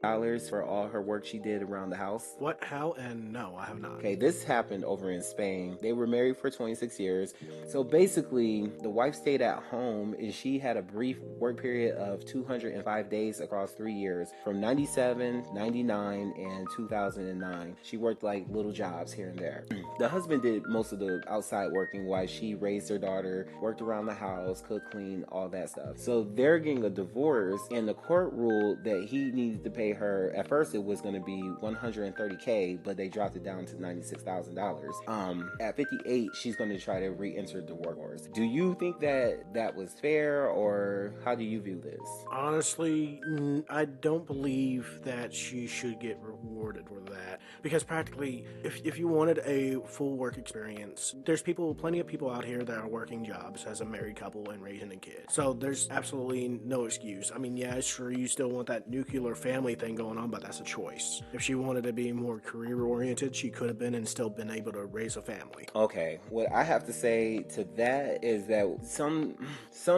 dollars for all her work she did around the house. What? How? And no, I have not. Okay, this happened over in Spain. They were married for 26 years. So basically, the wife stayed at home and she had a brief work period of 205 days across 3 years from 97, 99, and 2009. She worked like little jobs here and there. The husband did most of the outside working while she raised her daughter, worked around the house, cooked, clean, all that stuff. So they're getting a divorce, and the court ruled that he needed to pay her. At first, it was going to be 130K, but they dropped it down to $96,000. At 58, she's going to try to re-enter the workforce. Do you think that that was fair, or how do you view this? Honestly, I don't believe that she should get rewarded for that, because practically, if you wanted a full work experience, there's plenty of people out here that are working jobs as a married couple and raising a kid. So there's absolutely no excuse. I mean, yeah, sure, you still want that nuclear family thing going on, but that's a choice. If she wanted to be more career oriented, she could have been and still been able to raise a family. Okay, what I have to say to that is that some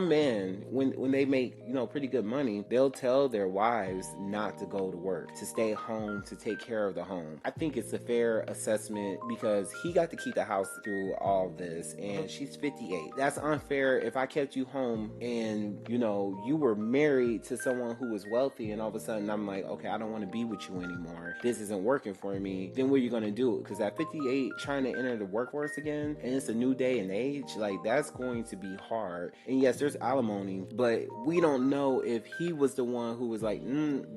men, when they make pretty good money, they'll tell their wives not to go to work, to stay home, to take care of the home. I think it's a fair assessment because he got to keep the house through all this, and she's 58. That's unfair. If I kept you home and you were married to someone who was wealthy, and all of a sudden I'm like, okay, I don't want to be with you anymore. This isn't working for me. Then what are you gonna do? Because at 58, trying to enter the workforce again, and it's a new day and age, like that's going to be hard. And yes, there's alimony, but we don't know if he was the one who was like,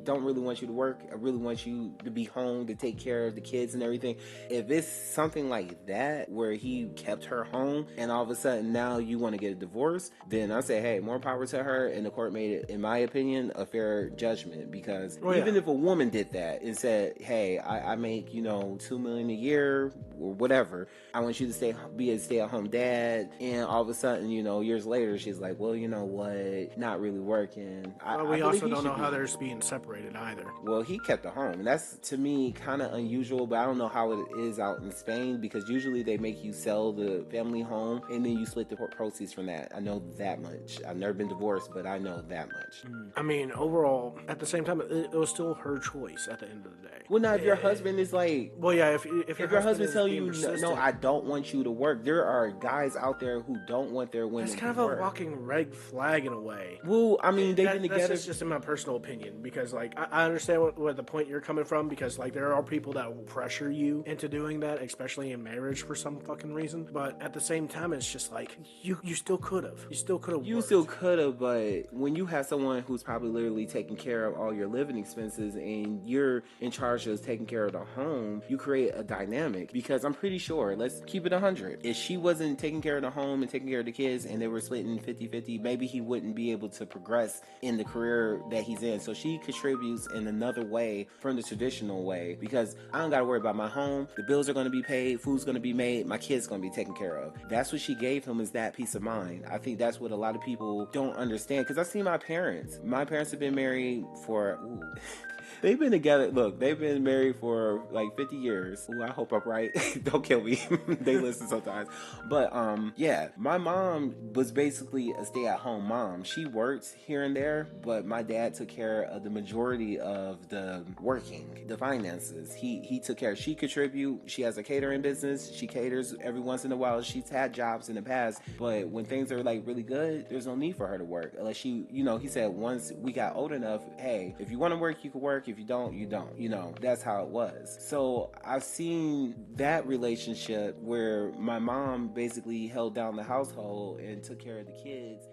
don't really want you to work. I really want you to be home to take care of the kids and everything. If it's something like that where he kept her home and all of a sudden now you want to get a divorce, then I say, hey, more power to her. And the court made it, in my opinion, a fair judgment, because even if a woman did that and said, hey, I make $2 million a year or whatever, I want you to be a stay-at-home dad, and all of a sudden years later she's like, well, you know what, not really working. Well, we also don't know how they're being separated either. Well, he kept the home, and that's to me kind of unusual, but I don't know how it is out in Spain, because usually they make you sell the family home and then you split the proceeds from that. I know that much. I've never been divorced, but I know that much. I mean, overall, at the same time, it was still her choice at the end of the day. Well, now if your husband is like, well, yeah, if your husband tells you, no, I don't want you to work. There are guys out there who don't want their women. It's kind of a walking red flag in a way. Well, I mean, they've been together. That's just in my personal opinion, because like I understand what the point you're coming from, because like there are people that will pressure you into doing that, especially in marriage for some fucking reason. But at the same time, it's just like you still could have. You still could have, but when you have someone who's probably literally taking care of all your living expenses and you're in charge of taking care of the home, you create a dynamic. Because I'm pretty sure, let's keep it 100, if she wasn't taking care of the home and taking care of the kids and they were splitting 50-50, maybe he wouldn't be able to progress in the career that he's in. So she contributes in another way from the traditional way, because I don't gotta worry about my home, the bills are going to be paid, food's going to be made, my kids going to be taken care of. That's what she gave him, is that peace of mind. I think that's what a lot of people don't understand, because I see my parents have been married for they've been together. Look, they've been married for like 50 years. Ooh, I hope I'm right. Don't kill me. They listen sometimes. But yeah, my mom was basically a stay-at-home mom. She worked here and there, but my dad took care of the majority of the working, the finances. He took care. She contribute. She has a catering business. She caters every once in a while. She's had jobs in the past, but when things are like really good, there's no need for her to work unless she, he said once we got old enough, hey, if you want to work, you can work. If you don't, you don't. That's how it was. So I've seen that relationship where my mom basically held down the household and took care of the kids,